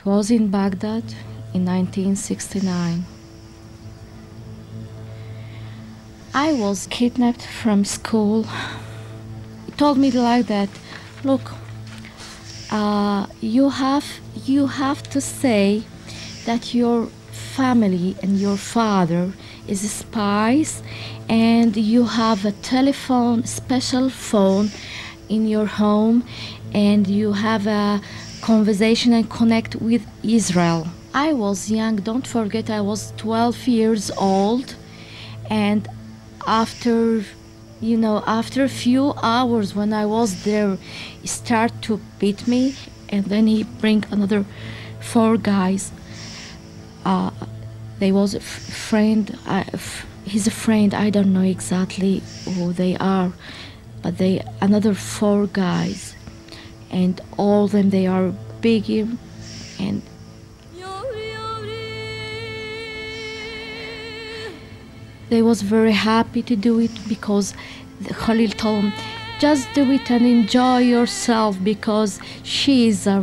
was in Baghdad in 1969. I was kidnapped from school. He told me like that, look, you have to say that your family and your father is spies, and you have a telephone, special phone in your home, and you have a conversation and connect with Israel. I was young, don't forget I was 12 years old, and after a few hours when I was there, he started to beat me, and then he bring another 4 guys. They was a friend, he's a friend, I don't know exactly who they are, but another 4 guys, and all of them, they are big, and they was very happy to do it, because Khalil told him, just do it and enjoy yourself, because she is a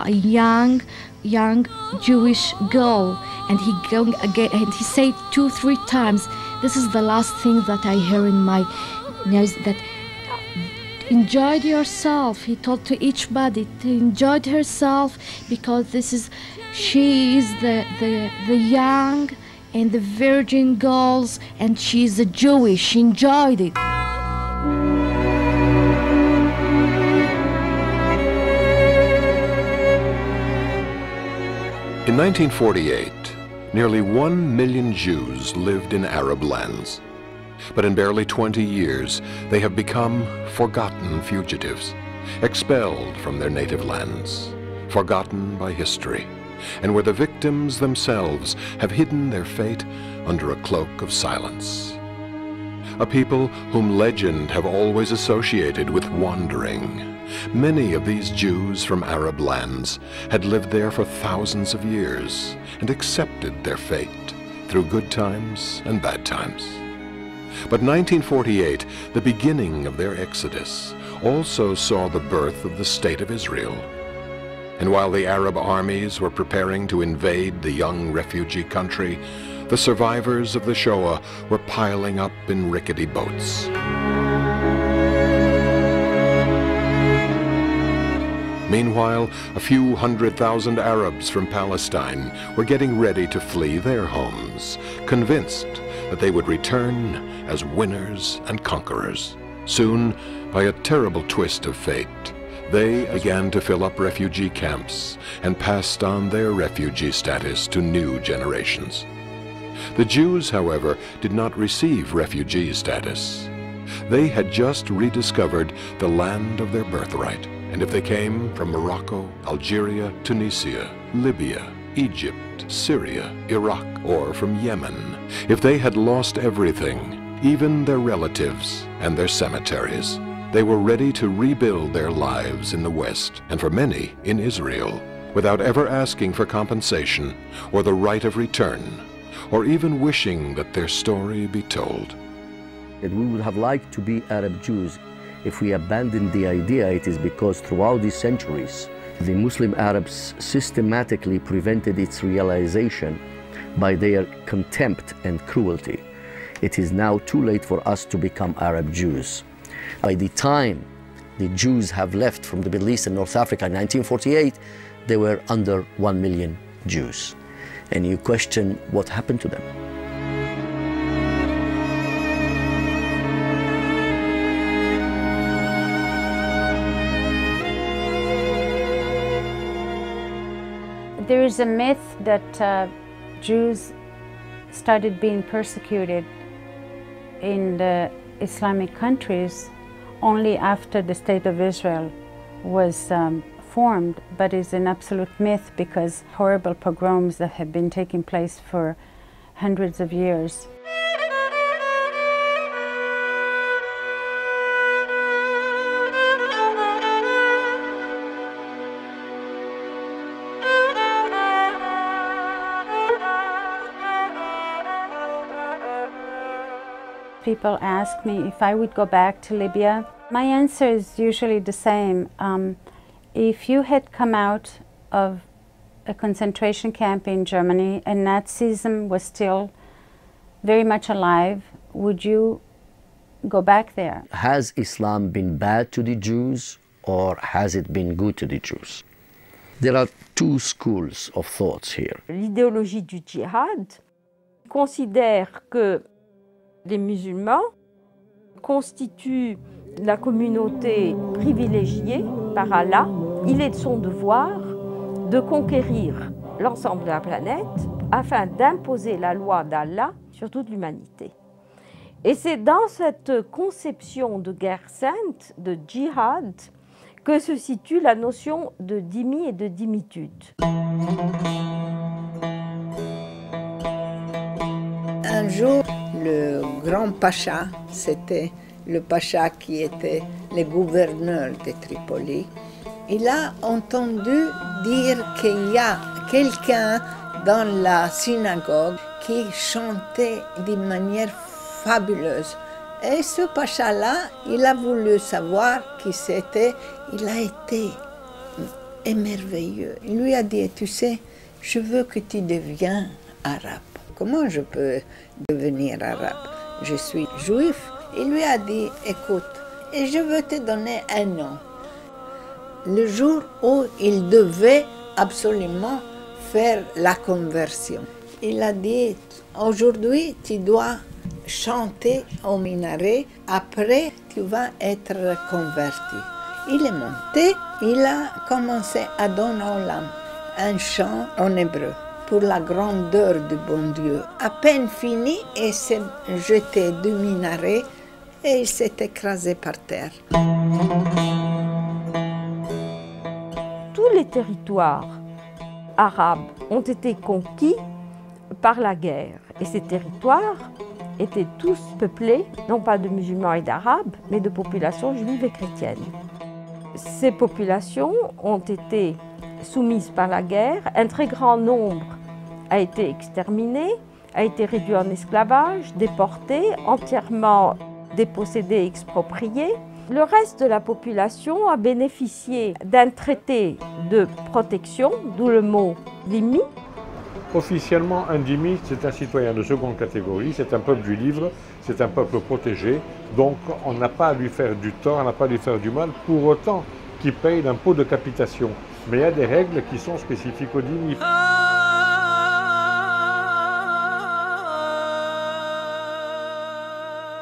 young Jewish girl. And he going again, and he said 2-3 times, this is the last thing that I hear in my nose, that enjoy yourself. He told to each body to enjoy herself, because she is the young and the virgin girls, and she's a Jewish. She enjoyed it. In 1948, nearly 1 million Jews lived in Arab lands. But in barely 20 years, they have become forgotten fugitives, expelled from their native lands, forgotten by history, and where the victims themselves have hidden their fate under a cloak of silence. A people whom legend have always associated with wandering. Many of these Jews from Arab lands had lived there for thousands of years and accepted their fate through good times and bad times. But 1948, the beginning of their exodus, also saw the birth of the State of Israel. And while the Arab armies were preparing to invade the young refugee country, the survivors of the Shoah were piling up in rickety boats. Meanwhile, a few 100,000 Arabs from Palestine were getting ready to flee their homes, convinced that they would return as winners and conquerors. Soon, by a terrible twist of fate, they began to fill up refugee camps and passed on their refugee status to new generations. The Jews, however, did not receive refugee status. They had just rediscovered the land of their birthright. And if they came from Morocco, Algeria, Tunisia, Libya, Egypt, Syria, Iraq, or from Yemen, if they had lost everything, even their relatives and their cemeteries, they were ready to rebuild their lives in the West, and for many in Israel, without ever asking for compensation or the right of return, or even wishing that their story be told. And we would have liked to be Arab Jews. If we abandoned the idea, it is because throughout these centuries, the Muslim Arabs systematically prevented its realization by their contempt and cruelty. It is now too late for us to become Arab Jews. By the time the Jews have left from the Middle East and North Africa in 1948, there were under 1 million Jews. And you question what happened to them. There is a myth that Jews started being persecuted in the Islamic countries only after the State of Israel was formed, but is an absolute myth because horrible pogroms that have been taking place for hundreds of years. People ask me if I would go back to Libya. My answer is usually the same. If you had come out of a concentration camp in Germany and Nazism was still very much alive, would you go back there? Has Islam been bad to the Jews or has it been good to the Jews? There are two schools of thoughts here. L'idéologie du djihad considère que les musulmans constituent la communauté privilégiée par Allah. Il est de son devoir de conquérir l'ensemble de la planète afin d'imposer la loi d'Allah sur toute l'humanité. Et c'est dans cette conception de guerre sainte, de djihad, que se situe la notion de dhimmi et de dhimmitude. Un jour, le grand pacha, c'était le pacha qui était le gouverneur de Tripoli, il a entendu dire qu'il y a quelqu'un dans la synagogue qui chantait d'une manière fabuleuse. Et ce pacha-là, il a voulu savoir qui c'était. Il a été émerveilleux. Il lui a dit, tu sais, je veux que tu deviennes arabe. Comment je peux devenir arabe? Je suis juif. Il lui a dit, écoute, et je veux te donner un nom. Le jour où il devait absolument faire la conversion. Il a dit, aujourd'hui, tu dois chanter au minaret, après tu vas être converti. Il est monté, il a commencé à donner aux lames un chant en hébreu pour la grandeur du bon Dieu. À peine fini, il s'est jeté du minaret et il s'est écrasé par terre. Tous les territoires arabes ont été conquis par la guerre et ces territoires étaient tous peuplés, non pas de musulmans et d'arabes, mais de populations juives et chrétiennes. Ces populations ont été soumises par la guerre, un très grand nombre a été exterminé, a été réduit en esclavage, déporté, entièrement dépossédé et exproprié. Le reste de la population a bénéficié d'un traité de protection, d'où le mot dhimmi. Officiellement, un dhimmi, c'est un citoyen de seconde catégorie, c'est un peuple du livre, c'est un peuple protégé, donc on n'a pas à lui faire du tort, on n'a pas à lui faire du mal, pour autant qu'il paye l'impôt de capitation. Mais il y a des règles qui sont spécifiques au dhimmi.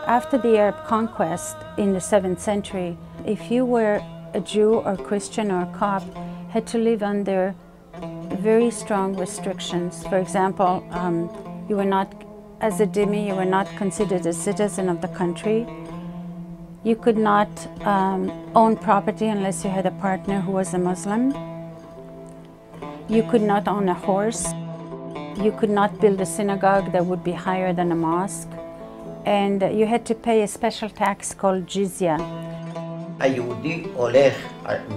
After the Arab conquest in the 7th century, if you were a Jew or Christian or Copt, had to live under very strong restrictions. For example, you were not, as a dhimmi, you were not considered a citizen of the country. You could not own property unless you had a partner who was a Muslim. You could not own a horse. You could not build a synagogue that would be higher than a mosque. And you had to pay a special tax called jizya. היהודי הולך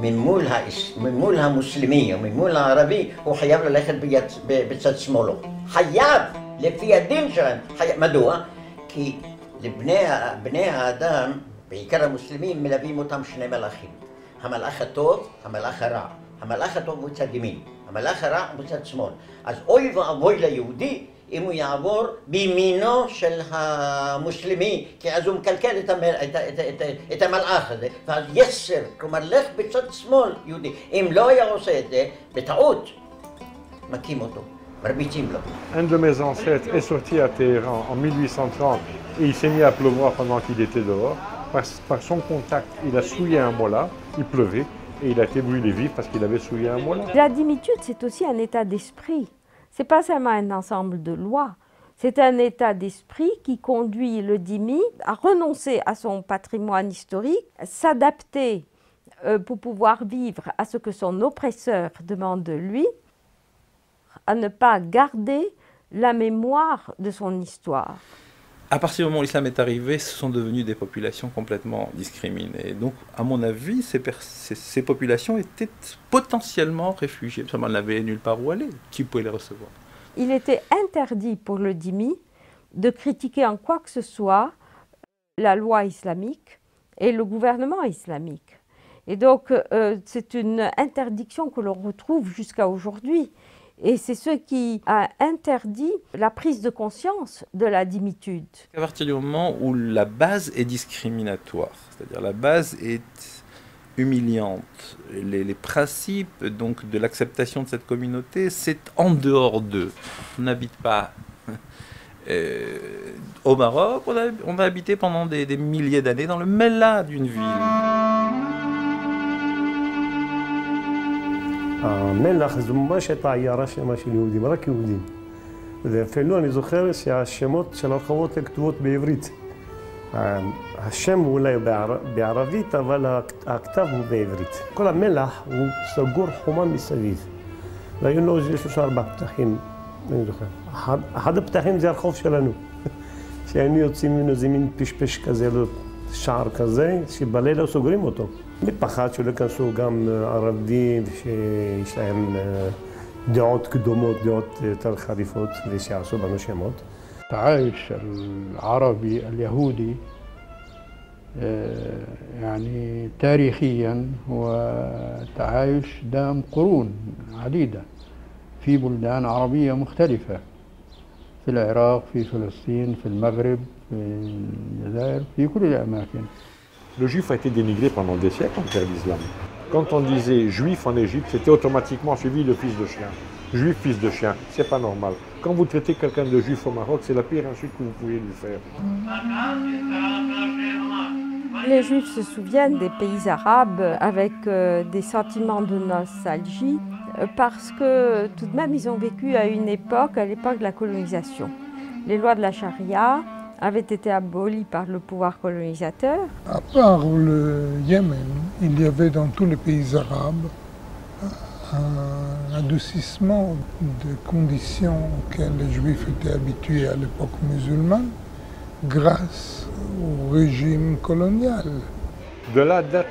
ממול המוסלמי או ממול הערבי, הוא חייב ללכת בצד שמאלו. חייב, לפי הדין שלהם. מדוע? כי לבני האדם, בעיקר המוסלמים, מלווים אותם שני מלאכים. המלאך הטוב, המלאך הרע. המלאך הטוב הוא צד ימין, המלאך הרע הוא צד שמאל. אז אוי ואבוי ליהודי אם הוא יעבור בימינו של המוסלמי, כי אז הוא מקלקל את המלאך הזה, ואז יסר, כלומר לך בצד שמאל יהודי. אם לא היה עושה את זה, בטעות, מכים אותו, מרביצים לו. Un de mes ancêtres est sorti à Téhéran en 1830 et il s'est mis à pleuvoir pendant qu'il était dehors. Par son contact, il a souillé un mola, il pleuvait, et il a été brûlé vif parce qu'il avait souillé un mola. La dhimmitude, c'est aussi un état d'esprit. Ce n'est pas seulement un ensemble de lois, c'est un état d'esprit qui conduit le dhimmi à renoncer à son patrimoine historique, s'adapter pour pouvoir vivre à ce que son oppresseur demande de lui, à ne pas garder la mémoire de son histoire. À partir du moment où l'islam est arrivé, ce sont devenues des populations complètement discriminées. Donc, à mon avis, ces populations étaient potentiellement réfugiées. Seulement, elles n'avaient nulle part où aller. Qui pouvait les recevoir? Il était interdit pour le dhimmi de critiquer en quoi que ce soit la loi islamique et le gouvernement islamique. Et donc, c'est une interdiction que l'on retrouve jusqu'à aujourd'hui. Et c'est ce qui a interdit la prise de conscience de la dhimitude. À partir du moment où la base est discriminatoire, c'est-à-dire la base est humiliante, les principes donc, de l'acceptation de cette communauté, c'est en dehors d'eux. On n'habite pas au Maroc, on a habité pendant des milliers d'années dans le mêlat d'une ville. מלח זומבה שהייתה עיירה שלמה של יהודים, רק יהודים. ואפילו אני זוכר שהשמות של הרחובות הן כתובות בעברית. השם אולי בערבית, אבל הכתב הוא בעברית. כל המלח הוא סגור חומה מסביב. והיו לו 3-4 פתחים, אני זוכר. אחד הפתחים זה הרחוב שלנו. שהיינו יוצאים ממנו איזה מין פשפש כזה, שער כזה, שבלילה סוגרים אותו. מפחד שלא יכנסו גם ערבים שיש להם דעות קדומות, דעות יותר חריפות ושיעשו בנו שמות. التعايش العربي اليهودي يعني تاريخيا هو تعايش دام قرون عديدة في بلدان عربية مختلفة في العراق، في فلسطين، في المغرب، في الجزائر، في كل الأماكن. Le juif a été dénigré pendant des siècles en terre d'islam. Quand on disait juif en Égypte, c'était automatiquement suivi de fils de chien. Juif, fils de chien, c'est pas normal. Quand vous traitez quelqu'un de juif au Maroc, c'est la pire insulte que vous pouvez lui faire. Les Juifs se souviennent des pays arabes avec des sentiments de nostalgie parce que tout de même ils ont vécu à l'époque de la colonisation. Les lois de la charia avaient été abolies par le pouvoir colonisateur. À part le Yémen, il y avait dans tous les pays arabes un adoucissement des conditions auxquelles les Juifs étaient habitués à l'époque musulmane grâce au régime colonial. De là date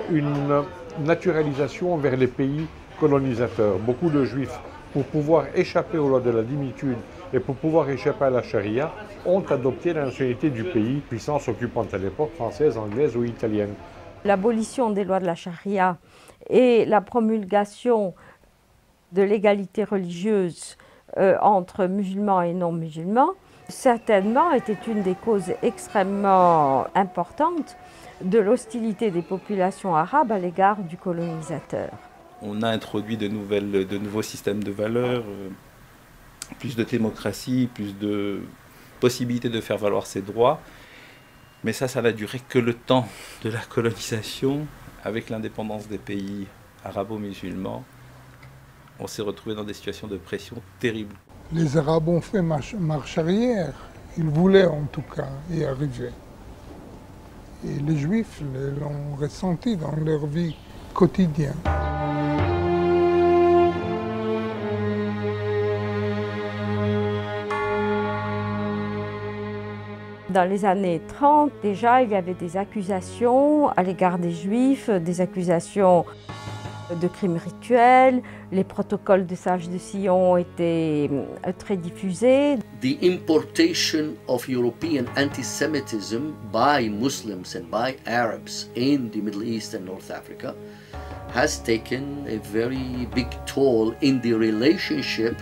une naturalisation vers les pays colonisateurs. Beaucoup de Juifs, pour pouvoir échapper aux lois de la dhimitude et pour pouvoir échapper à la charia, ont adopté la nationalité du pays, puissance occupante à l'époque française, anglaise ou italienne. L'abolition des lois de la charia et la promulgation de l'égalité religieuse entre musulmans et non-musulmans, certainement était une des causes extrêmement importantes de l'hostilité des populations arabes à l'égard du colonisateur. On a introduit de nouveaux systèmes de valeurs, plus de démocratie, plus de possibilités de faire valoir ses droits. Mais ça n'a duré que le temps de la colonisation. Avec l'indépendance des pays arabo-musulmans, on s'est retrouvé dans des situations de pression terribles. Les Arabes ont fait marche arrière. Ils voulaient en tout cas y arriver. Et les Juifs l'ont ressenti dans leur vie quotidienne. Dans les années 30, déjà, il y avait des accusations à l'égard des Juifs, des accusations de crimes rituels. Les protocoles de sages de Sion étaient très diffusés. The importation of European anti-Semitism by Muslims and by Arabs in the Middle East and North Africa has taken a very big toll in the relationship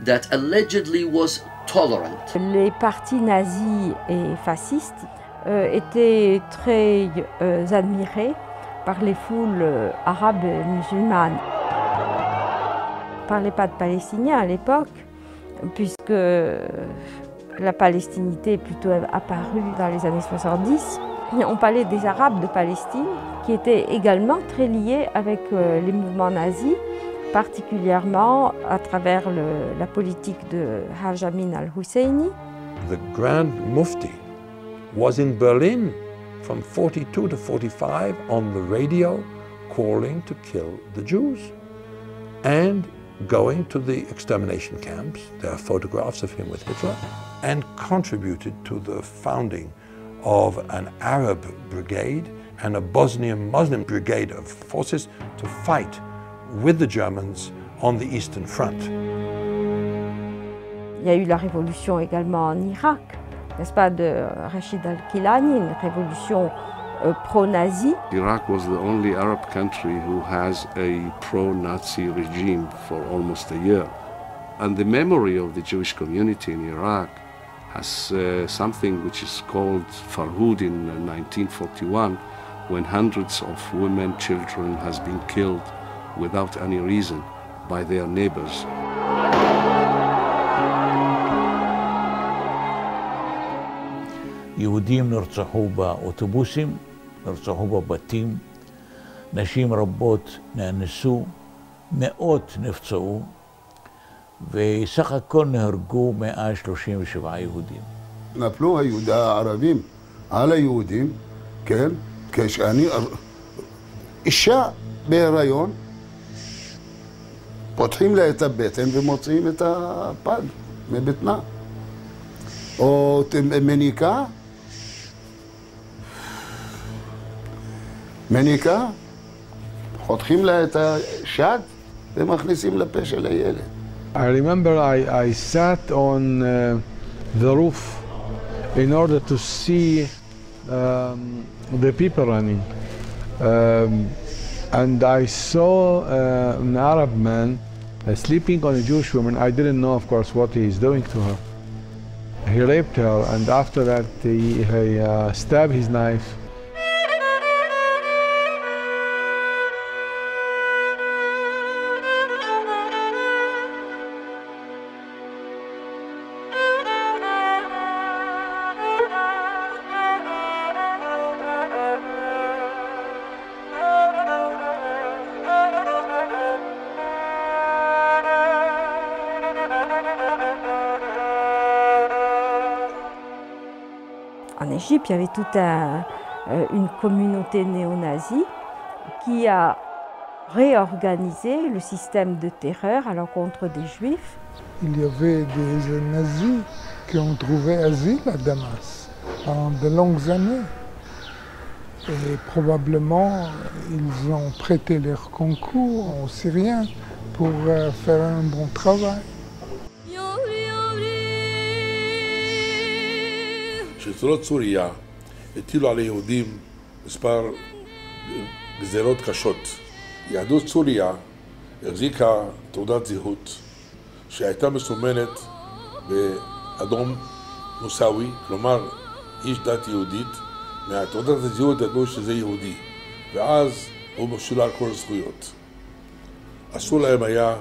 that allegedly was tolerant. Les partis nazis et fascistes étaient très admirés par les foules arabes et musulmanes. On ne parlait pas de Palestiniens à l'époque, puisque la palestinité est plutôt apparue dans les années 70. On parlait des Arabes de Palestine, qui étaient également très liés avec les mouvements nazis, particulièrement à travers la politique de Haj Amin al-Husseini. The Grand Mufti was in Berlin from 42 to 45 on the radio calling to kill the Jews and going to the extermination camps. There are photographs of him with Hitler, and contributed to the founding of an Arab brigade and a Bosnian Muslim brigade of forces to fight with the Germans on the Eastern Front. Il y a eu la révolution également en Irak, n'est-ce pas, de Rachid al-Kilani, une révolution pro-nazi. Iraq was the only Arab country who has a pro-Nazi regime for almost a year. And the memory of the Jewish community in Iraq has something which is called Farhud in 1941, when hundreds of women, children has been killed without any reason by their neighbors. יהודים נרצחו באוטובוסים, נרצחו בבתים, נשים רבות נאנסו, מאות נפצעו, וסך הכל נהרגו 137 יהודים. נפלו הערבים על היהודים, כן, כשאני, אישה בהיריון, פותחים לה את הבטן ומוציאים את הפג מבטנה. או מניקה, חותכים לה את השד ומכניסים לפה של הילד. I remember I sat on the roof in order to see the people running. And I saw an Arab man sleeping on a Jewish woman. I didn't know, of course, what he is doing to her. He raped her, and after that he stabbed his knife. En Égypte, il y avait toute une communauté néo-nazie qui a réorganisé le système de terreur à l'encontre des Juifs. Il y avait des nazis qui ont trouvé asile à Damas pendant de longues années. Et probablement, ils ont prêté leur concours aux Syriens pour faire un bon travail. שלטונות סוריה הטילו על היהודים מספר גזירות קשות. יהדות סוריה החזיקה תעודת זהות שהייתה מסומנת באדום מוסאווי, כלומר איש דת יהודית. מהתעודת הזהות ידעו שזה יהודי, ואז הוא משולל כל הזכויות. אסור להם היה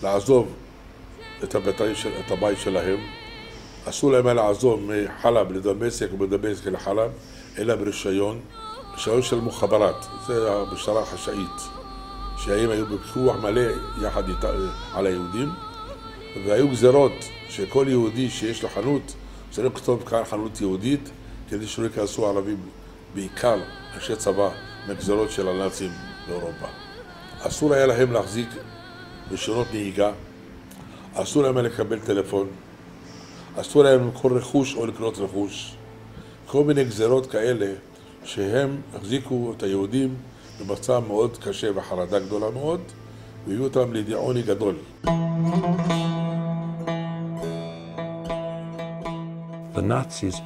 לעזוב את הבית שלהם, אסור להם היה לעזוב מחלב לדמשק ומדמשק לחלב, אלא ברישיון, רישיון של מוחברת, זה המשטרה החשאית, שהם היו בפיקוח מלא יחד על היהודים, והיו גזירות שכל יהודי שיש לו חנות, צריך לכתוב כאן חנות יהודית, כדי שלא ייכנסו ערבים, בעיקר אנשי צבא, מגזרות של הנאצים באירופה. אסור היה להם להחזיק רישיונות נהיגה, אסור להם לקבל טלפון, אסור להם למכור רכוש או לקנות רכוש. כל מיני גזירות כאלה שהם החזיקו את היהודים במצב מאוד קשה וחרדה גדולה מאוד, והביאו אותם לידי עוני גדול. The Nazis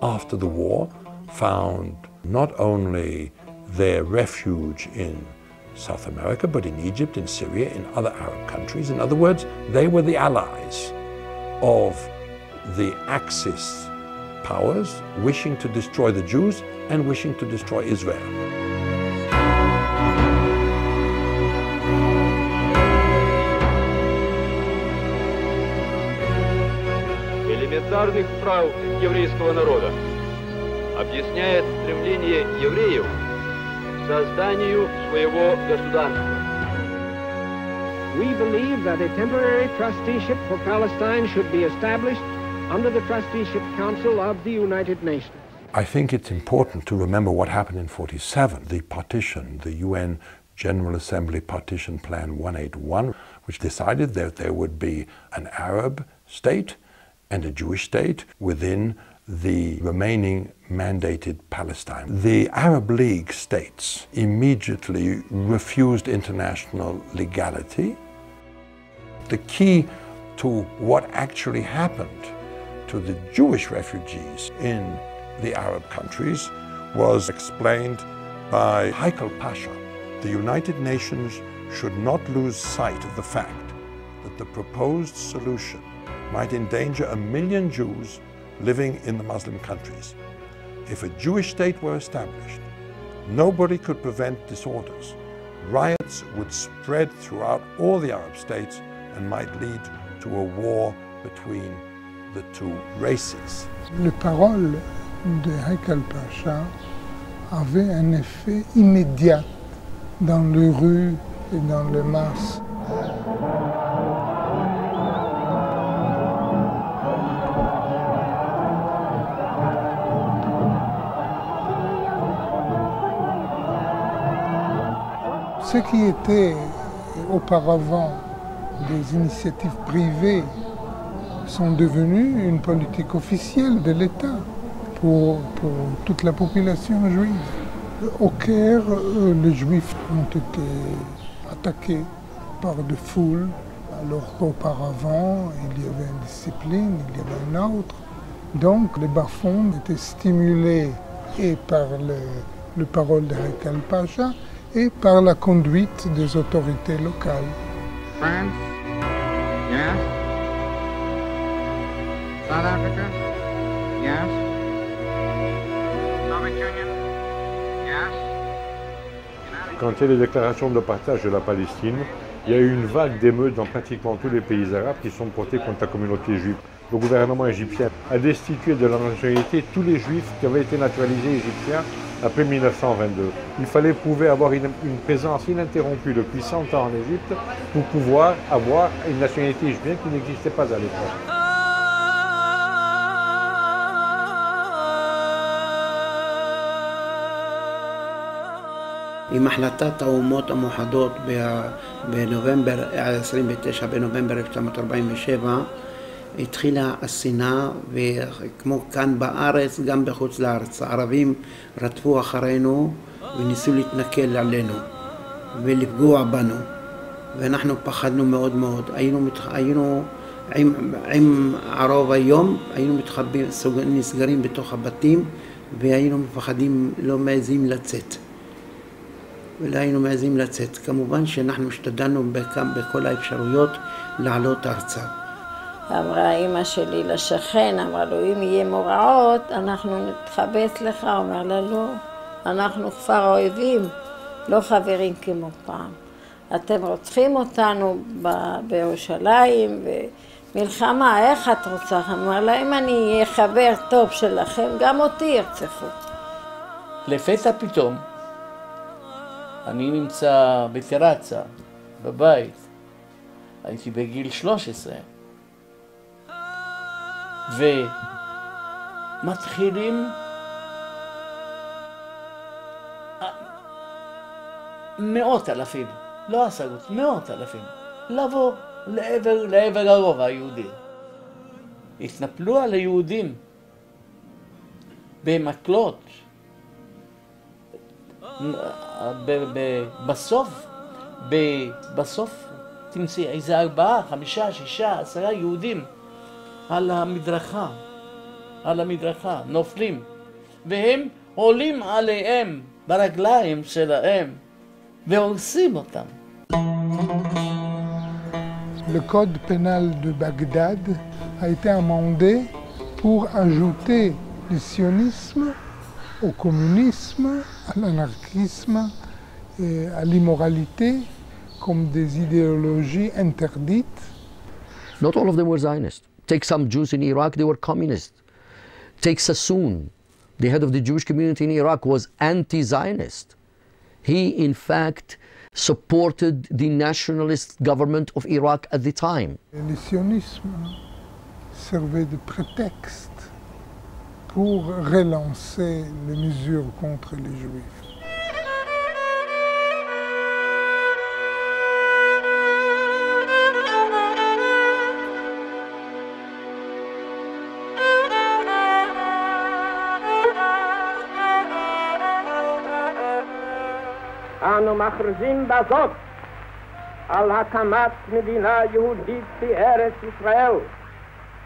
after the war found not only their refuge in South America, but in Egypt, in Syria, in other Arab countries. In other words, they were the allies of the Axis powers wishing to destroy the Jews and wishing to destroy Israel. Элементарных прав еврейского народа объясняет стремление евреев к созданию своего государства. We believe that a temporary trusteeship for Palestine should be established under the Trusteeship Council of the United Nations. I think it's important to remember what happened in 1947, the partition, the UN General Assembly Partition Plan 181, which decided that there would be an Arab state and a Jewish state within the remaining mandated Palestine. The Arab League states immediately refused international legality. The key to what actually happened to the Jewish refugees in the Arab countries was explained by Haikal Pasha. The United Nations should not lose sight of the fact that the proposed solution might endanger 1 million Jews living in the Muslim countries. If a Jewish state were established, nobody could prevent disorders. Riots would spread throughout all the Arab states and might lead to a war between the two races. Les paroles de Haikal Pasha avaient un effet immédiat dans les rues et dans les masses. Ce qui était auparavant des initiatives privées sont devenues une politique officielle de l'État pour toute la population juive. Au Caire, les Juifs ont été attaqués par des foules, alors qu'auparavant, il y avait une discipline, il y avait une autre. Donc, les bas-fonds étaient stimulés et par les paroles de Haikal Pasha et par la conduite des autorités locales. France? Yes. South Africa? Yes. Soviet Union? Yes. Quand il y a les déclarations de partage de la Palestine, il y a eu une vague d'émeutes dans pratiquement tous les pays arabes qui sont portés contre la communauté juive. Le gouvernement égyptien a destitué de leur nationalité tous les juifs qui avaient été naturalisés égyptiens après 1922. Il fallait prouver avoir une présence ininterrompue depuis 100 ans en Égypte pour pouvoir avoir une nationalité juive qui n'existait pas à l'époque. עם החלטת האומות המאוחדות בנובמבר, 29 בנובמבר 1947, התחילה השנאה, וכמו כאן בארץ, גם בחוץ לארץ. הערבים רדפו אחרינו וניסו להתנכל עלינו ולפגוע בנו, ואנחנו פחדנו מאוד מאוד. היינו עם הרוב היום, היינו נסגרים בתוך הבתים, והיינו מפחדים, לא מעזים לצאת. ולא היינו מעזים לצאת. כמובן שאנחנו השתדלנו בכל האפשרויות לעלות ארצה. אמרה אמא שלי לשכן, אמרה לו, אם יהיה מוראות, אנחנו נתחבץ לך. אומר לה, לא, אנחנו כפר אויבים, לא חברים כמו פעם. אתם רוצחים אותנו בירושלים, ומלחמה, איך את רוצה? אמר לה, אם אני אהיה חבר טוב שלכם, גם אותי ירצחו. לפתע פתאום, אני נמצא בטרצה, בבית, הייתי בגיל 13, ומתחילים מאות אלפים, לא עשרות, מאות אלפים, לבוא לעבר הרובע היהודי. התנפלו על היהודים במקלות. בסוף תמצאי איזה 4, 5, 6, 10 יהודים על המדרכה, נופלים, והם עולים עליהם ברגליים שלהם והורסים אותם. Le code pénal de Bagdad a été amendé pour ajouter le sionisme au communisme, à l'anarchisme et à l'immoralité comme des idéologies interdites. Not all of them were Zionists. Take some Jews in Iraq, they were communists. Take Sassoon, the head of the Jewish community in Iraq, was anti-Zionist. He, in fact, supported the nationalist government of Iraq at the time. Le sionisme servait de prétexte pour relancer les mesures contre les Juifs. אנו מכריזים בזאת על הקמת מדינה יהודית בארץ ישראל.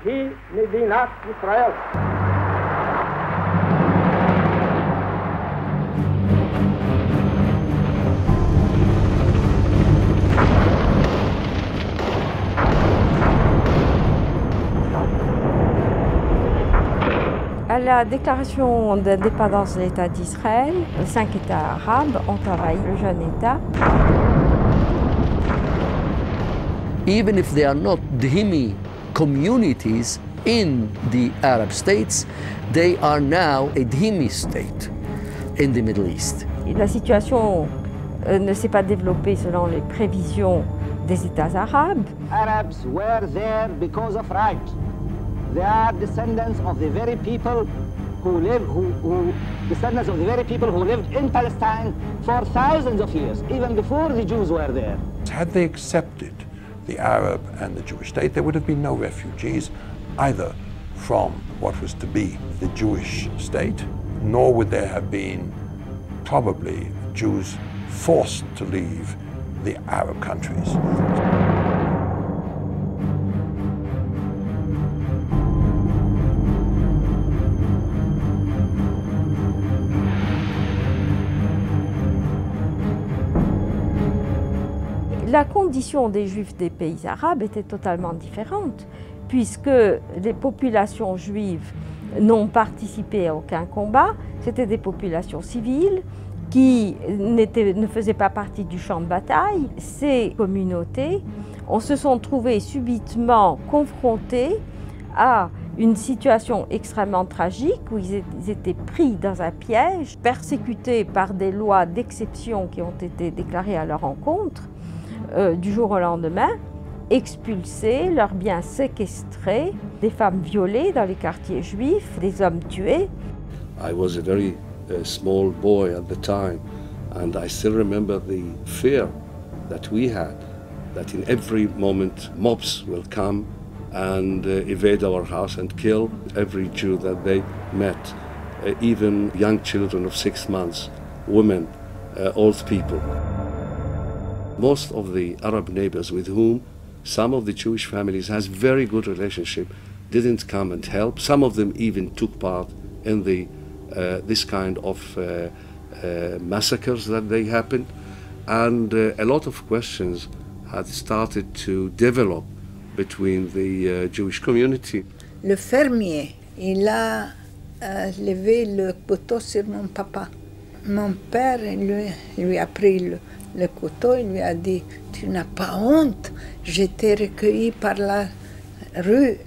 היא מדינת ישראל. À la déclaration d'indépendance de l'État d'Israël, les 5 États arabes ont envahi le jeune État. Even if they are not dhimmi communities in the Arab states, they are now a dhimmi state in the Middle East. La situation ne s'est pas développée selon les prévisions des États arabes. Arabs were there because of right. They are descendants of the very people who lived in Palestine for thousands of years, even before the Jews were there. Had they accepted the Arab and the Jewish state, there would have been no refugees either from what was to be the Jewish state, nor would there have been probably Jews forced to leave the Arab countries. La condition des Juifs des pays arabes était totalement différente, puisque les populations juives n'ont participé à aucun combat. C'était des populations civiles qui ne faisaient pas partie du champ de bataille. Ces communautés se sont trouvées subitement confrontées à une situation extrêmement tragique où ils étaient pris dans un piège, persécutés par des lois d'exception qui ont été déclarées à leur encontre. Du jour au lendemain, expulsés, leurs biens séquestrés, des femmes violées dans les quartiers juifs, des hommes tués. I was a very small boy at the time, and I still remember the fear that we had, that in every moment mobs will come and invade our house and kill every Jew that they met, even young children of 6 months, women, old people. Most of the Arab neighbors with whom some of the Jewish families has very good relationship didn't come and help. Some of them even took part in this kind of massacres that they happened, and a lot of questions had started to develop between the Jewish community. Le fermier, il a levé le couteau sur mon papa. Mon père lui a pris le couteau, il lui a dit « Tu n'as pas honte, je t'ai recueilli par la rue,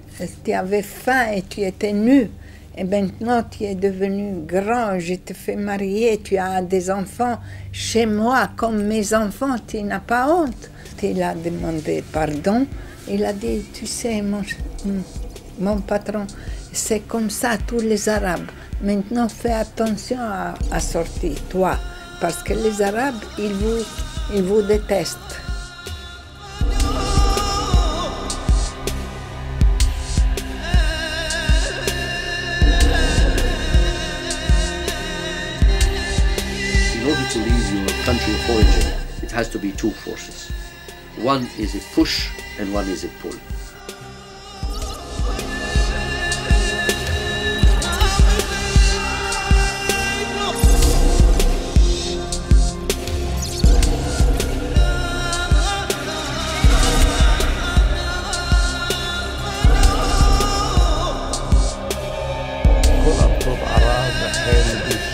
tu avais faim et tu étais nu, et maintenant tu es devenu grand, je te fais marier, tu as des enfants chez moi comme mes enfants, tu n'as pas honte ?» Il a demandé pardon, il a dit « Tu sais, mon patron, c'est comme ça tous les Arabes, maintenant fais attention à sortir, toi. » Parce que les Arabes, ils vous détestent. In order to leave your country of origin, it has to be two forces. One is a push and one is a pull.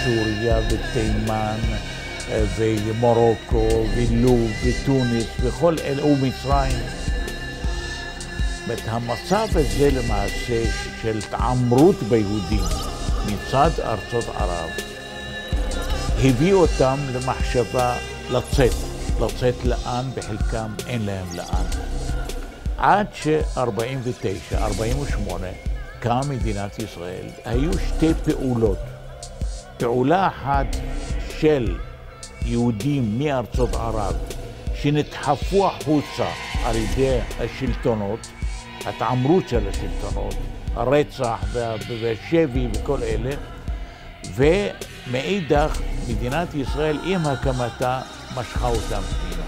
סוריה ותימן ומורוקו ולוב ותוניס וכל אלה ומצרים. המצב הזה למעשה של התעמרות ביהודים מצד ארצות ערב הביא אותם למחשבה לצאת לאן, בחלקם אין להם לאן. עד ש-49, 48 קם מדינת ישראל, היו שתי פעולות. פעולה אחת של יהודים מארצות ערב שנדחפו החוצה על ידי השלטונות, התעמרות של השלטונות, הרצח והשבי וכל אלה, ומאידך מדינת ישראל עם הקמתה משכה אותם פנימה.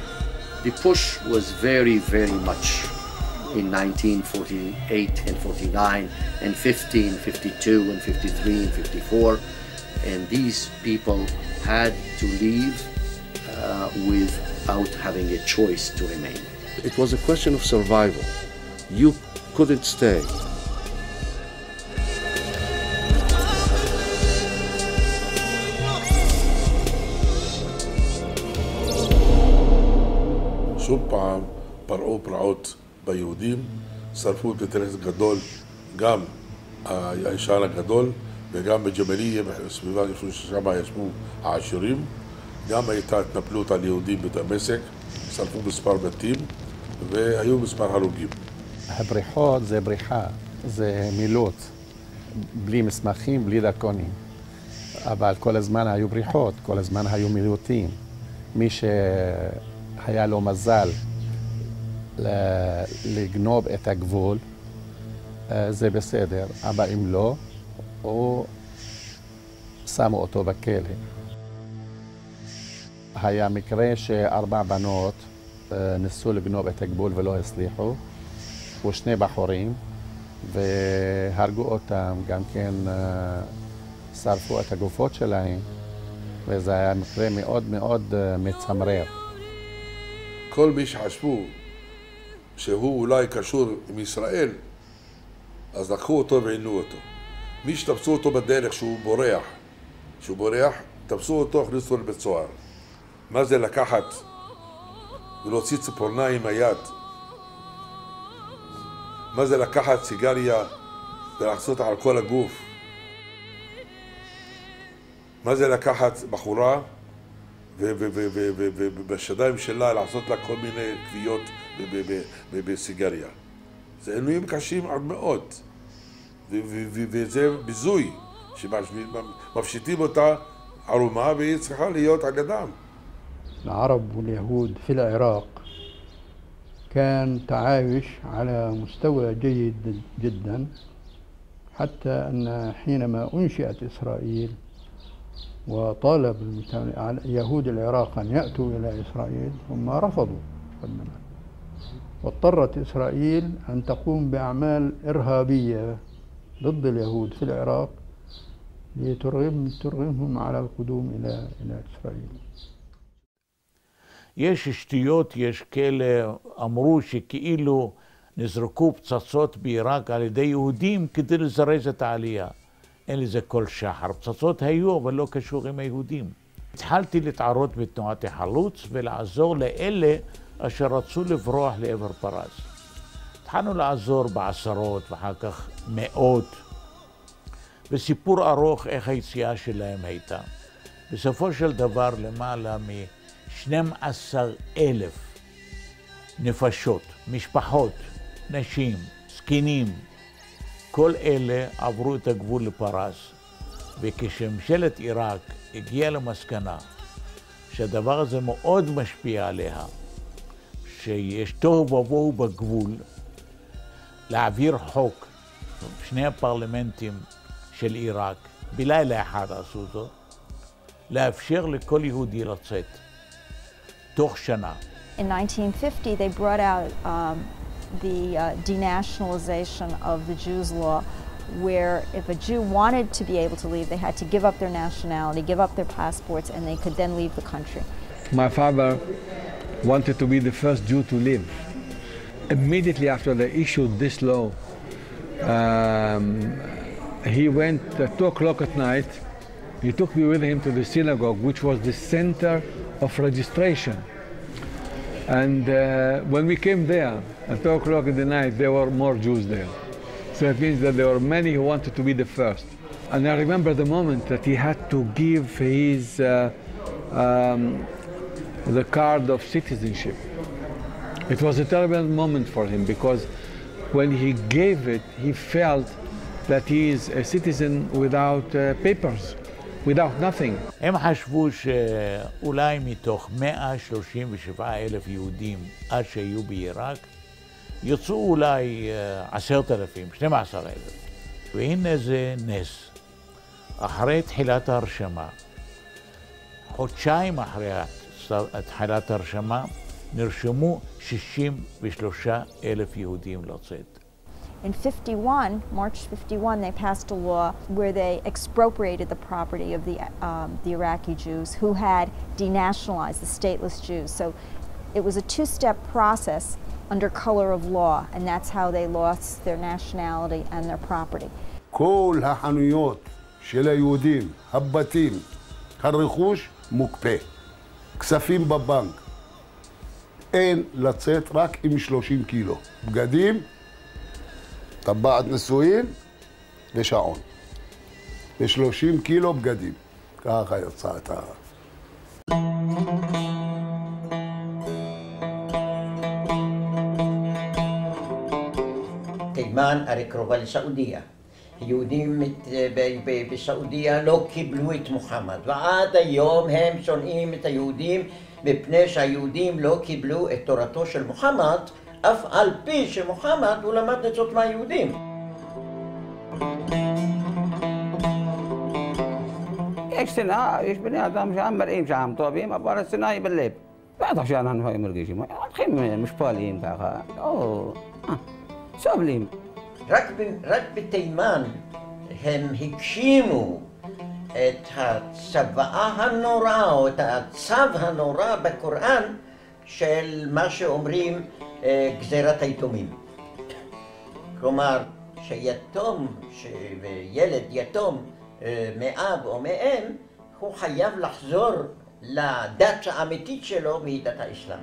The push was very, very much in 1948 and 49 and 15, 52 and 53 and 54. And these people had to leave without having a choice to remain. It was a question of survival. You couldn't stay. פרעו פרעות ביהודים, שרפו בית כנסת גדול, גם הישן הגדול, וגם בג'מאליה, בסביבה שם ישבו העשירים. גם הייתה התנפלות על יהודים בדמשק, שרפו מספר בתים, והיו מספר הרוגים. הבריחות זה בריחה, זה מילות, בלי מסמכים, בלי דרכונים. אבל כל הזמן היו בריחות, כל הזמן היו מילוטים. מי שהיה לו מזל לגנוב את הגבול, זה בסדר, אבל אם לא, או שמו אותו בכלא. היה מקרה ש4 בנות ניסו לגנוב את הגבול ולא הצליחו, ו2 בחורים, והרגו אותם, גם כן שרפו את הגופות שלהם, וזה היה מקרה מאוד מאוד מצמרר. כל מי שחשבו שהוא אולי קשור עם ישראל, אז לקחו אותו ועינו אותו. מי שתפסו אותו בדרך שהוא בורח, תפסו אותו, הכניסו לבית סוהר. מה זה לקחת ולהוציא ציפורניים מהיד? מה זה לקחת סיגריה ולעשות על כל הגוף? מה זה לקחת בחורה ובשדיים שלה לעשות לה כל מיני כוויות בסיגריה? זה עינויים קשים מאוד, וזה ביזוי שמפשיטים אותה ערומה והיא צריכה להיות על ידם. العرب واليهود في العراق كان تعايش على مستوى جيد جدا، حتى أن حينما أنشئت إسرائيل وطالب يهود العراق أن يأتوا إلى إسرائيل، هم رفضوا قدما، واضطرت إسرائيل أن تقوم بأعمال إرهابية ضد اليهود في العراق لترغمهم على القدوم إلى إسرائيل. יש שטויות, יש כאלה אמרו שכאילו נזרקו פצצות בעיראק על ידי יהודים כדי לזרז את העלייה. אין לזה כל שחר. פצצות היו, אבל לא קשור עם היהודים. התחלתי להתערות בתנועת החלוץ ולעזור לאלה אשר רצו לברוח לעבר פרס. התחלנו לעזור בעשרות ואחר כך מאות, וסיפור ארוך איך היציאה שלהם הייתה. בסופו של דבר למעלה מ12,000 נפשות, משפחות, נשים, זקנים, כל אלה עברו את הגבול לפרס. וכשממשלת עיראק הגיעה למסקנה שהדבר הזה מאוד משפיע עליה, שיש תוהו ובוהו בגבול, להעביר חוק, שני הפרלמנטים של עיראק, בלילה אחד עשו זאת, לאפשר לכל יהודי לצאת, תוך שנה. In 1950 they brought out the denationalization of the Jews law, where if a Jew wanted to be able to leave, they had to give up their nationality, give up their passports, and they could then leave the country. My father wanted to be the first Jew to leave. Immediately after they issued this law, he went at 2 o'clock at night. He took me with him to the synagogue, which was the center of registration. And when we came there at 2 o'clock in the night, there were more Jews there. So it means that there were many who wanted to be the first. And I remember the moment that he had to give his the card of citizenship. It was a terrible moment for him because when he gave it, he felt that he is a citizen without papers, without nothing. הם חשבו שאולי מתוך 137,000 יהודים אז שהיו בעיראק, יצאו אולי 10,000, 12,000. והנה זה נס. אחרי תחילת ההרשמה, חודשיים אחרי תחילת ההרשמה, נרשמו 63,000 יהודים לצאת. In 51, March 51, they passed a law where they expropriated the property of the Iraqi Jews who had denationalized the stateless Jews. So it was a two-step process under color of law, and that's how they lost their nationality and their property. כל החנויות של היהודים, הבתים, הרכוש מוקפא, כספים בבנק. אין לצאת רק עם 30 קילו. בגדים, טבעת נישואין ושעון. ו30 קילו בגדים. ככה יצאת. תימן הרי קרובה לסעודיה. יהודים בסעודיה לא קיבלו את מוחמד, ועד היום הם שונאים את היהודים מפני שהיהודים לא קיבלו את תורתו של מוחמד, אף על פי שמוחמד הוא למד עצות מהיהודים. יש שנאה, יש בני אדם שהם מראים שהם טובים, אבל השנאה היא בלב. בטח שאנחנו היו מרגישים, הולכים משפלים ככה, או סובלים. רק בתימן הם הגשימו את הצוואה הנוראה, או את הצו הנורא בקוראן של מה שאומרים גזירת היתומים. כלומר, שיתום, וילד יתום מאב או מאם, הוא חייב לחזור לדת האמיתית שלו והיא דת האסלאם.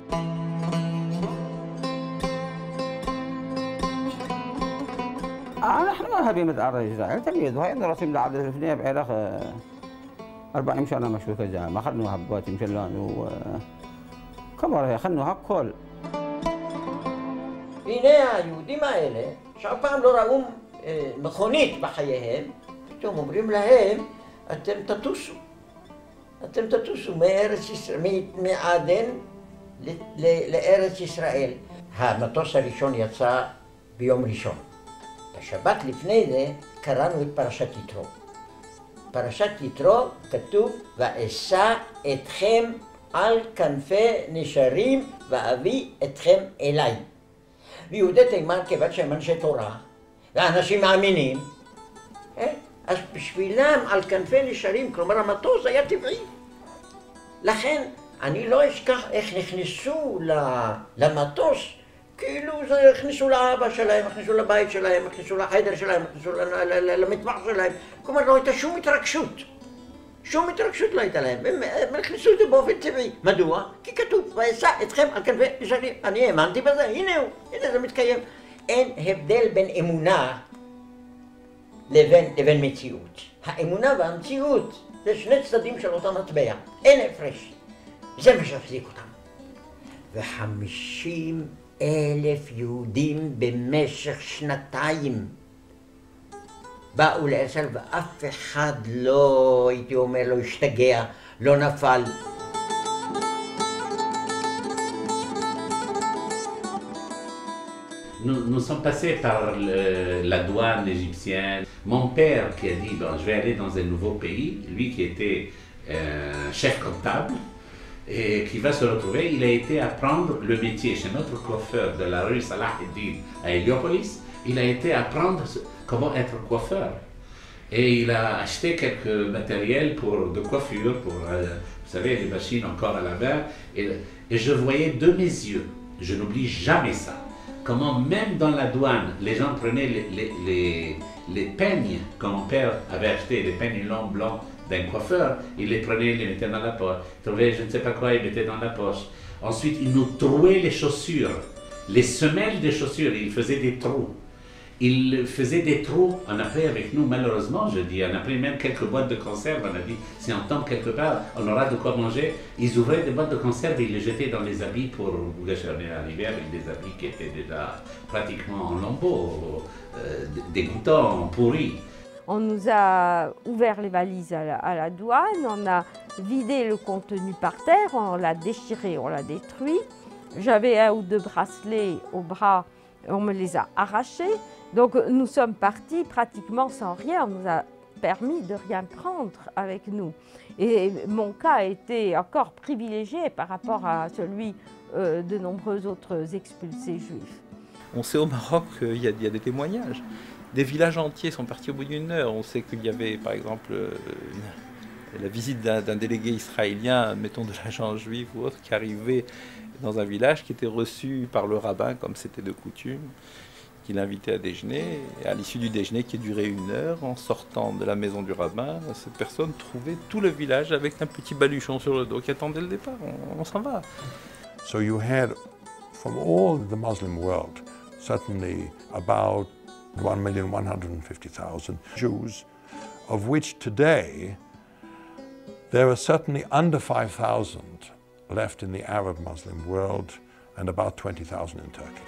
אנחנו אוהבים את ארץ ישראל, תמיד, והיינו רוצים לעבוד לפני בערך 40 שנה משהו כזה, מכרנו הבתים שלנו, כלומר, אכלנו הכל. והנה היהודים האלה, שאף פעם לא ראו מכונית בחייהם, פתאום אומרים להם, אתם תטוסו. אתם תטוסו מעדן לארץ ישראל. המטוס הראשון יצא ביום ראשון. בשבת לפני זה קראנו את פרשת יתרו. פרשת יתרו כתוב, ואשא אתכם על כנפי נשרים ואביא אתכם אליי. ויהודי תימן, כיוון שהם אנשי תורה ואנשים מאמינים, אז בשבילם על כנפי נשרים, כלומר המטוס היה טבעי. לכן אני לא אשכח איך נכנסו למטוס, כאילו הכניסו לאבא שלהם, הכניסו לבית שלהם, הכניסו לחדר שלהם, הכניסו למטבח שלהם. כלומר לא הייתה שום התרגשות. שום התרגשות לא הייתה להם. הם הכניסו את זה באופן טבעי. מדוע? כי כתוב, ואשא אתכם על כנפי נשרים. אני האמנתי בזה, הנה הוא, הנה זה מתקיים. אין הבדל בין אמונה לבין מציאות. האמונה והמציאות זה שני צדדים של אותה מטבע. אין הפרש. זה מה שהחזיק אותם. 50,000 יהודים במשך שנתיים באו לארץ ישראל, ואף אחד לא, הייתי אומר, לא השתגע, לא נפל. Nous sommes passés par la douane égyptienne. Mon père qui a dit, bon, je vais aller dans un nouveau pays, lui qui était chef comptable, et qui va se retrouver, il a été apprendre le métier chez notre coiffeur de la rue Salah Eddin à Héliopolis. Il a été apprendre comment être coiffeur. Et il a acheté quelques matériels de coiffure, pour, vous savez, les machines encore à la main. Et je voyais de mes yeux, je n'oublie jamais ça, comment même dans la douane, les gens prenaient les peignes que mon père avait acheté, les peignes longs blancs d'un coiffeur, il les prenait, il les mettait dans la poche. Il trouvait je ne sais pas quoi, il mettait dans la poche. Ensuite, il nous trouait les chaussures, les semelles des chaussures, il faisait des trous. Il faisait des trous, on a pris avec nous, malheureusement, je dis, on a pris même quelques boîtes de conserve, on a dit, si on tombe quelque part, on aura de quoi manger. Ils ouvraient des boîtes de conserve et ils les jetaient dans les habits pour gâcher. On est arrivé avec des habits qui étaient déjà pratiquement en lambeaux, dégoûtants, pourris. On nous a ouvert les valises à la douane, on a vidé le contenu par terre, on l'a déchiré, on l'a détruit. J'avais 1 ou 2 bracelets au bras, on me les a arrachés. Donc nous sommes partis pratiquement sans rien, on nous a permis de rien prendre avec nous. Et mon cas a été encore privilégié par rapport à celui de nombreux autres expulsés juifs. On sait au Maroc qu'il y a des témoignages. Des villages entiers sont partis au bout d'1 heure. On sait qu'il y avait par exemple la visite d'un délégué israélien, mettons de l'agent juif ou autre, qui arrivait dans un village, qui était reçu par le rabbin comme c'était de coutume, qui l'invitait à déjeuner. Et à l'issue du déjeuner qui durait 1 heure, en sortant de la maison du rabbin, cette personne trouvait tout le village avec un petit baluchon sur le dos qui attendait le départ. On s'en va. So you had from all the Muslim world, certainly about 1,150,000 Jews, of which today there are certainly under 5,000 left in the Arab Muslim world and about 20,000 in Turkey.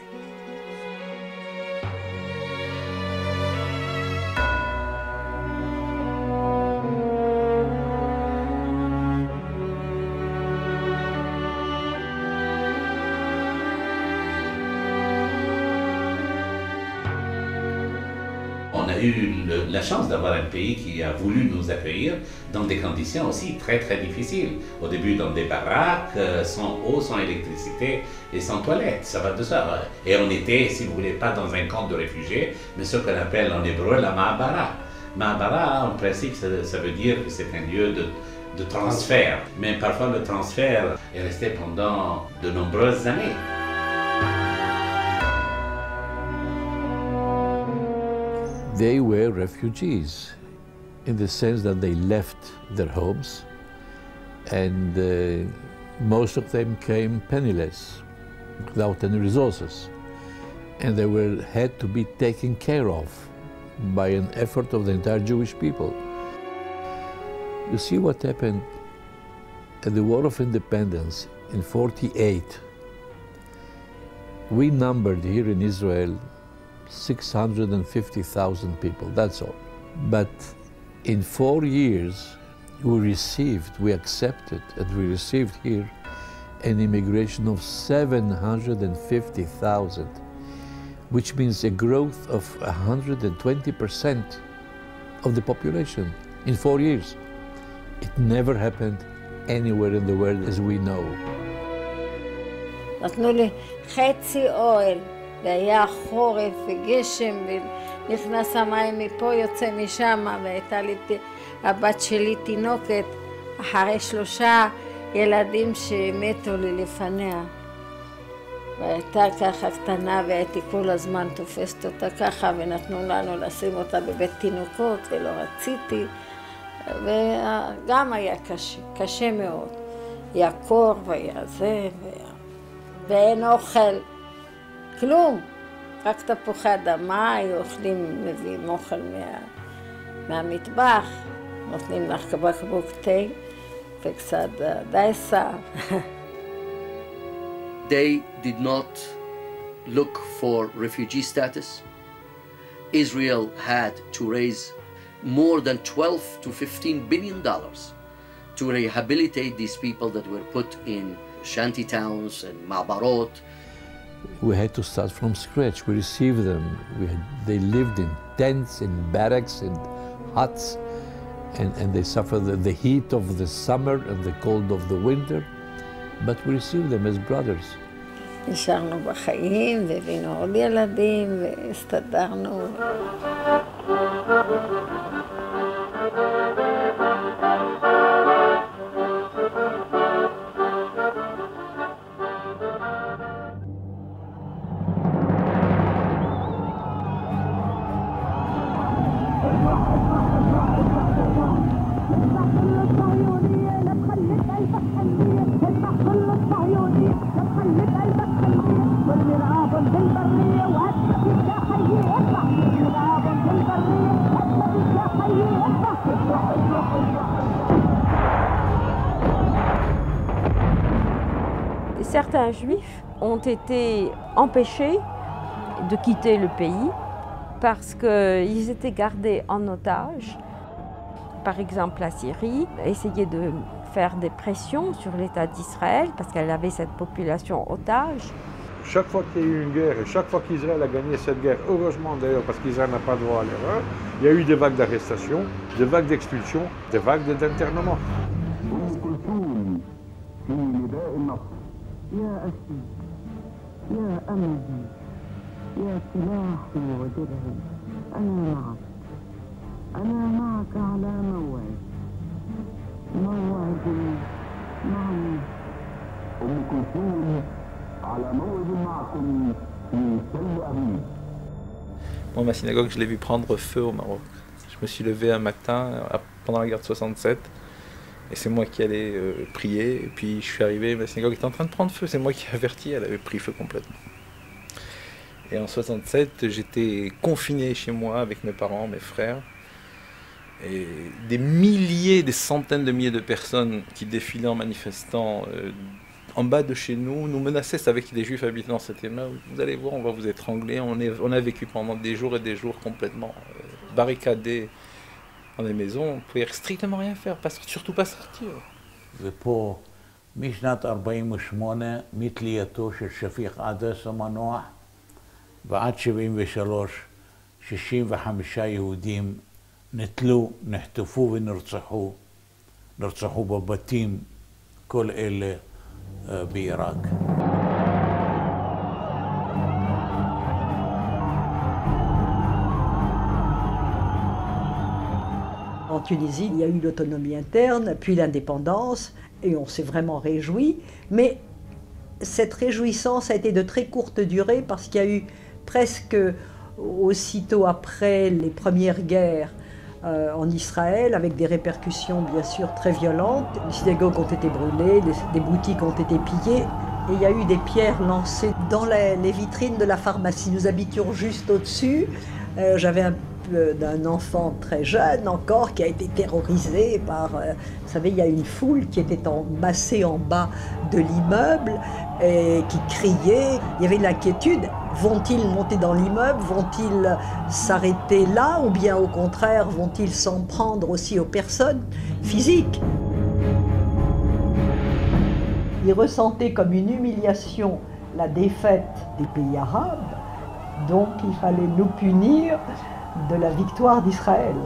On a eu la chance d'avoir un pays qui a voulu nous accueillir dans des conditions aussi très difficiles. Au début dans des baraques, sans eau, sans électricité et sans toilettes, ça va de ça. Et on était, si vous voulez, pas dans un camp de réfugiés, mais ce qu'on appelle en hébreu la Ma'abara. Ma'abara, en principe, ça veut dire que c'est un lieu de transfert. Mais parfois le transfert est resté pendant de nombreuses années. They were refugees in the sense that they left their homes, and most of them came penniless, without any resources, and they had to be taken care of by an effort of the entire Jewish people. You see what happened at the War of Independence in '48. We numbered here in Israel 650,000 people, that's all. But in 4 years, we accepted, and we received here an immigration of 750,000, which means a growth of 120% of the population in 4 years. It never happened anywhere in the world as we know. נתנו לי חצי אוהל, והיה חורף וגשם, ונכנס המים מפה, יוצא משם, והייתה לי, הבת שלי תינוקת, אחרי 3 ילדים שמתו לי לפניה. והייתה ככה קטנה, והייתי כל הזמן תופסת אותה ככה, ונתנו לנו לשים אותה בבית תינוקות, ולא רציתי. וגם היה קשה מאוד. היה קור והיה זה, ואין אוכל, כלום. רק תפוחי אדמה, היו אוכלים, מביאים אוכל מהמטבח, נותנים לך בקבוק תה וקצת דייסה. They did not look for refugee status. Israel had to raise more than $12 to $15 billion to rehabilitate these people that were put in shanty towns and ma'barot. We had to start from scratch. We received them. They lived in tents, in barracks, in huts, and they suffered the heat of the summer and the cold of the winter. But we received them as brothers. נשארנו בחיים, והבינו עוד ילדים, והסתדרנו. Certains juifs ont été empêchés de quitter le pays parce qu'ils étaient gardés en otage. Par exemple, la Syrie essayait de faire des pressions sur l'État d'Israël parce qu'elle avait cette population otage. Chaque fois qu'il y a eu une guerre et chaque fois qu'Israël a gagné cette guerre, heureusement d'ailleurs parce qu'Israël n'a pas droit à l'erreur, il y a eu des vagues d'arrestation, des vagues d'expulsion, des vagues d'internement. يا أسي يا أمجي يا سلاحي ودرعي أنا معك على موعد معي أم كلثوم على موعد معكم في تل أبيب. Moi, ma synagogue, je l'ai vu prendre feu au Maroc. Je me suis levé un matin pendant la guerre de 67 Et c'est moi qui allais prier. Et puis je suis arrivé, la synagogue était en train de prendre feu. C'est moi qui ai averti, elle avait pris feu complètement. Et en 67, j'étais confiné chez moi avec mes parents, mes frères. Et des milliers, des centaines de milliers de personnes qui défilaient en manifestant en bas de chez nous, nous menaçaient. C'est avec des juifs habitant dans cette immeuble. Vous allez voir, on va vous étrangler. On a vécu pendant des jours et des jours complètement barricadés dans les maisons. On ne pouvait strictement rien faire, surtout pas sortir. ופה, משנת 48, מתלייתו של שפיק עדס המנוח, ועד 73, 65 יהודים נתלו, נחטפו ונרצחו, נרצחו בבתים, כל אלה בעיראק. En Tunisie, il y a eu l'autonomie interne, puis l'indépendance, et on s'est vraiment réjoui. Mais cette réjouissance a été de très courte durée parce qu'il y a eu presque aussitôt après les premières guerres en Israël, avec des répercussions bien sûr très violentes. Les synagogues ont été brûlées, des boutiques ont été pillées, et il y a eu des pierres lancées dans les vitrines de la pharmacie. Nous habitions juste au-dessus. J'avais un d'un enfant très jeune encore qui a été terrorisé par... vous savez, il y a une foule qui était massée en bas de l'immeuble et qui criait. Il y avait de l'inquiétude. Vont-ils monter dans l'immeuble? Vont-ils s'arrêter là? Ou bien au contraire, vont-ils s'en prendre aussi aux personnes physiques? Ils ressentaient comme une humiliation la défaite des pays arabes. Donc il fallait nous punir de la victoire d'Israël.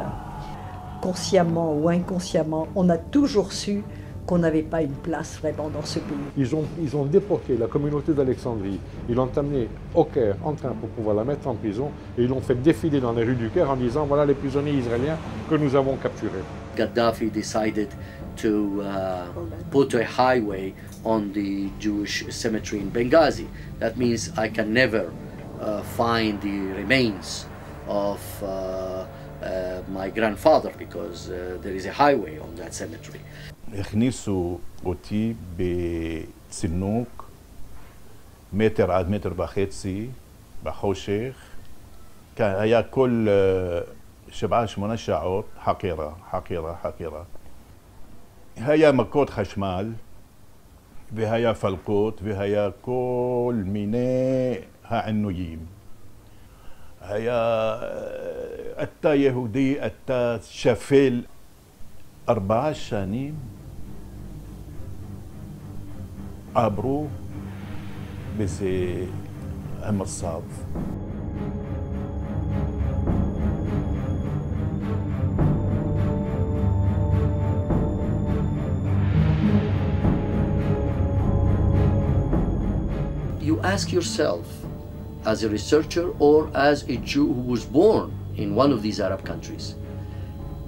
Consciemment ou inconsciemment, on a toujours su qu'on n'avait pas une place vraiment dans ce pays. Ils ont déporté la communauté d'Alexandrie, ils l'ont amenée au Caire en train pour pouvoir la mettre en prison, et ils l'ont fait défiler dans les rues du Caire en disant voilà les prisonniers israéliens que nous avons capturés. Gaddafi decided to put a highway on the Jewish cemetery in Benghazi. That means I can never find the remains of my grandfather because there is a highway on that cemetery. הכניסו אותי בצינוק מטר עד מטר וחצי בחושך. היה כל 7-8 שעות חקירה. היה מכות חשמל והיה פלקות והיה כל מיני העינויים. היה אתה יהודי, אתה שפל. 4 שנים עברו בזה המצב. You ask yourself, as a researcher or as a Jew who was born in one of these Arab countries,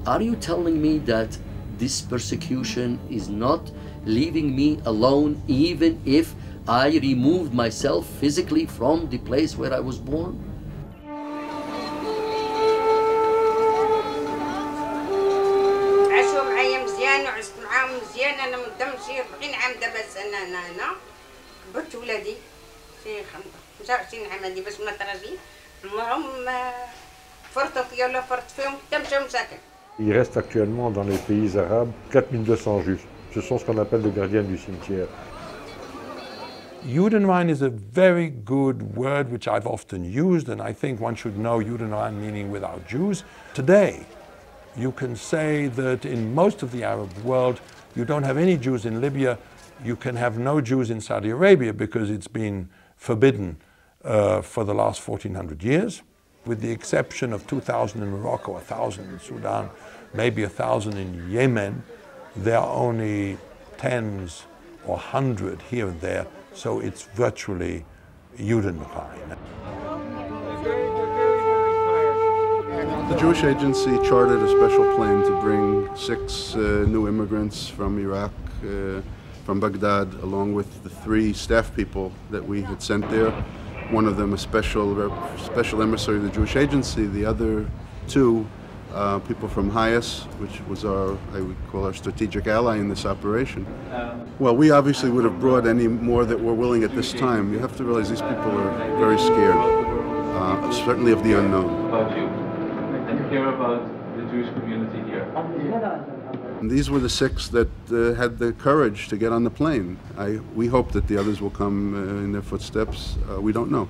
are you telling me that this persecution is not leaving me alone even if I removed myself physically from the place where I was born? عاشوا معايا مزيان وعشت معاهم مزيان. انا مدام شي 40 عام دابا انا هنا كبرت ولادي شي 25 عام هادي باش من الطراجين عمرهم فرطوا فيا ولا فرط فيهم حتى مشاو مساكن. Il reste actuellement dans les pays arabes 4200 juifs. Ce sont ce qu'on appelle les gardiens du cimetière. Judenrein is a very good word which I've often used, and I think one should know Judenrein meaning without Jews. Today, you can say that in most of the Arab world, you don't have any Jews in Libya, you can have no Jews in Saudi Arabia because it's been forbidden for the last 1400 years. With the exception of 2,000 in Morocco, 1,000 in Sudan, maybe 1,000 in Yemen, there are only tens or 100 here and there, so it's virtually Judenrein. The Jewish Agency chartered a special plane to bring 6 new immigrants from Iraq, from Baghdad, along with the 3 staff people that we had sent there. One of them a special emissary of the Jewish Agency, the other 2 people from Hayas, which was I would call our strategic ally in this operation. Well, we obviously would have brought any more that were willing at this time. You have to realize these people are very scared, certainly of the unknown. About you, and you care about the Jewish community here. And these were the 6 that had the courage to get on the plane. We hope that the others will come in their footsteps. We don't know.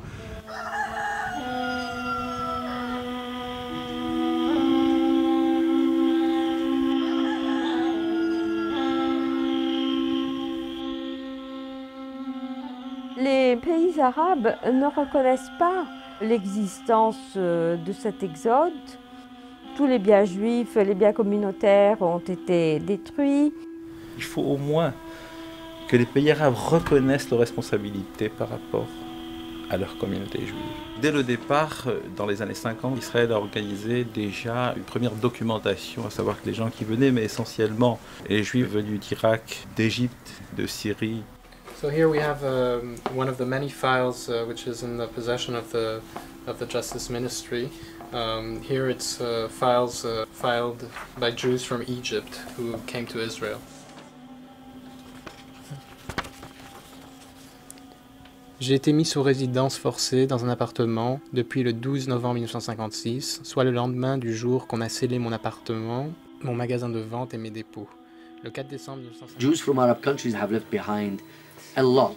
Les pays arabes ne reconnaissent pas l'existence de cet exode. Tous les biens juifs, les biens communautaires ont été détruits. Il faut au moins que les pays arabes reconnaissent leurs responsabilités par rapport à leur communauté juive. Dès le départ, dans les années 50, Israël a organisé déjà une première documentation, à savoir que les gens qui venaient, mais essentiellement les juifs venus d'Irak, d'Égypte, de Syrie. So here we have one of the many files which is in the possession of the Justice Ministry. Here it's files filed by Jews from Egypt who came to Israel. J'ai été mis sous résidence forcée dans un appartement depuis le 12 novembre 1956, soit le lendemain du jour qu'on a scellé mon appartement, mon magasin de vente et mes dépôts. Le 4 décembre 1956. Jews from Arab countries have left behind a lot.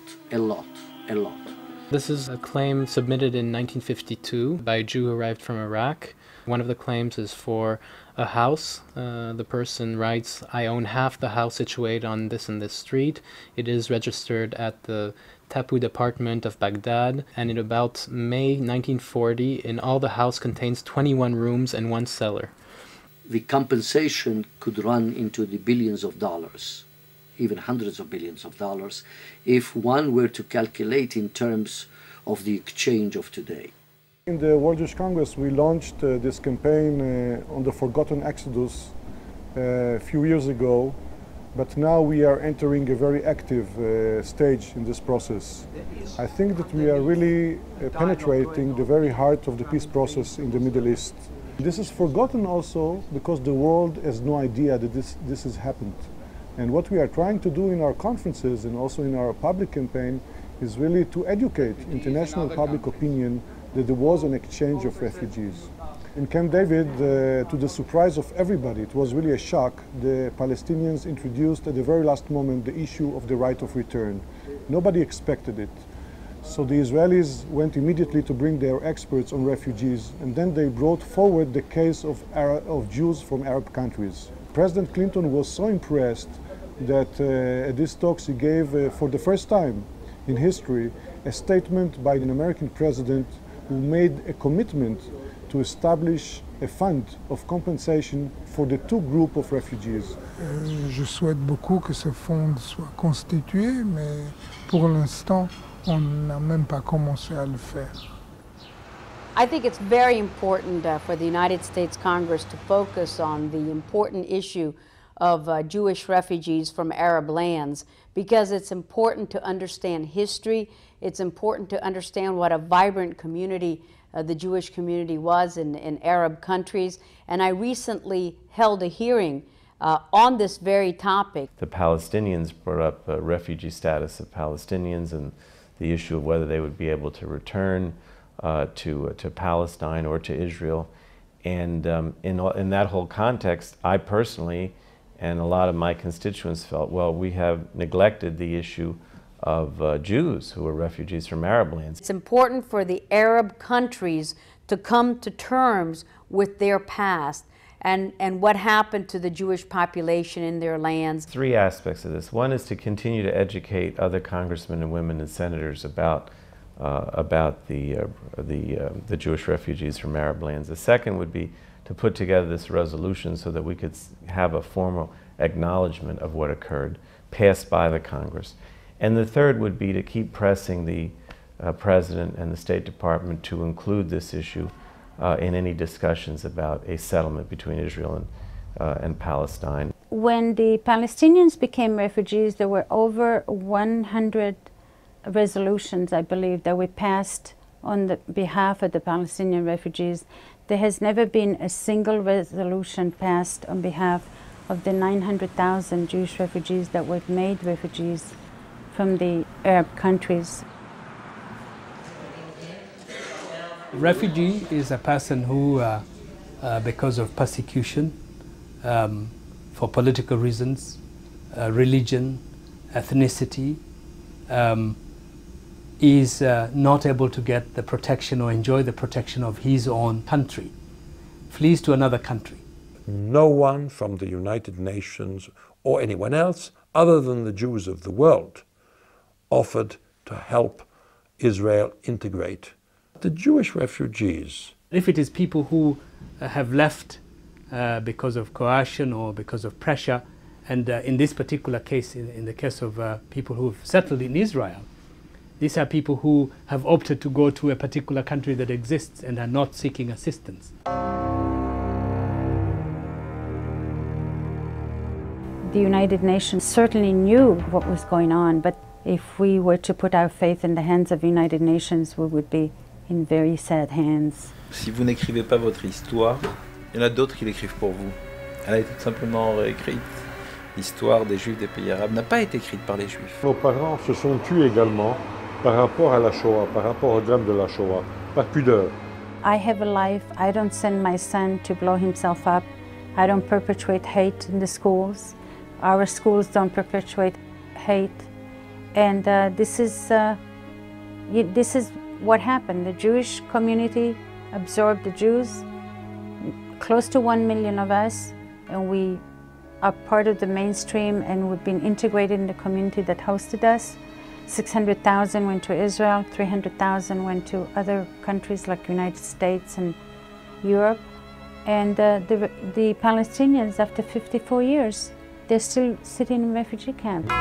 This is a claim submitted in 1952 by a Jew who arrived from Iraq. One of the claims is for a house. The person writes, I own half the house situated on this and this street. It is registered at the Tapu department of Baghdad, and in about May 1940, in all the house contains 21 rooms and 1 cellar. The compensation could run into the billions of dollars, even hundreds of billions of dollars, if one were to calculate in terms of the exchange of today. In the World Jewish Congress, we launched this campaign on the Forgotten Exodus a few years ago, but now we are entering a very active stage in this process. I think that we are really penetrating the very heart of the peace process in the Middle East. This is forgotten also because the world has no idea that this has happened. And what we are trying to do in our conferences and also in our public campaign is really to educate international public opinion that there was an exchange of refugees. In Camp David, to the surprise of everybody, it was really a shock, the Palestinians introduced at the very last moment the issue of the right of return. Nobody expected it. So the Israelis went immediately to bring their experts on refugees, and then they brought forward the case of Jews from Arab countries. President Clinton was so impressed that at these talks he gave, for the first time in history, a statement by an American president who made a commitment to establish a fund of compensation for the 2 groups of refugees. Je souhaite beaucoup que ce fonds soit constitué, mais pour l'instant, on n'a même pas commencé à le faire. I think it's very important for the United States Congress to focus on the important issue of Jewish refugees from Arab lands, because it's important to understand history. It's important to understand what a vibrant community the Jewish community was in Arab countries. And I recently held a hearing on this very topic. The Palestinians brought up refugee status of Palestinians and the issue of whether they would be able to return to Palestine or to Israel. And in that whole context, I personally and a lot of my constituents felt, well, we have neglected the issue of Jews who are refugees from Arab lands. It's important for the Arab countries to come to terms with their past and what happened to the Jewish population in their lands. 3 aspects of this. One is to continue to educate other congressmen and women and senators about the Jewish refugees from Arab lands. The second would be to put together this resolution so that we could have a formal acknowledgement of what occurred, passed by the Congress. And the third would be to keep pressing the President and the State Department to include this issue in any discussions about a settlement between Israel and Palestine. When the Palestinians became refugees, there were over 100 resolutions, I believe, that we passed on the behalf of the Palestinian refugees. There has never been a single resolution passed on behalf of the 900,000 Jewish refugees that were made refugees from the Arab countries. Refugee is a person who, because of persecution, for political reasons, religion, ethnicity, is not able to get the protection or enjoy the protection of his own country, flees to another country. No one from the United Nations or anyone else other than the Jews of the world offered to help Israel integrate the Jewish refugees. If it is people who have left because of coercion or because of pressure, and in this particular case, in the case of people who have settled in Israel, these are people who have opted to go to a particular country that exists and are not seeking assistance. The United Nations certainly knew what was going on, but if we were to put our faith in the hands of the United Nations, we would be in very sad hands. Si vous n'écrivez pas votre histoire, il y en a d'autres qui l'écrivent pour vous. Elle a été tout simplement réécrite. L'histoire des Juifs des pays arabes n'a pas été écrite par les Juifs. Nos parents se sont tués également par rapport à la Shoah, par rapport au drame de la Shoah, par pudeur. I have a life. I don't send my son to blow himself up. I don't perpetuate hate in the schools. Our schools don't perpetuate hate. And this is what happened. The Jewish community absorbed the Jews, close to 1 million of us, and we are part of the mainstream, and we've been integrated in the community that hosted us. 600,000 went to Israel, 300,000 went to other countries like the United States and Europe. And the Palestinians, after 54 years, they're still sitting in refugee camps.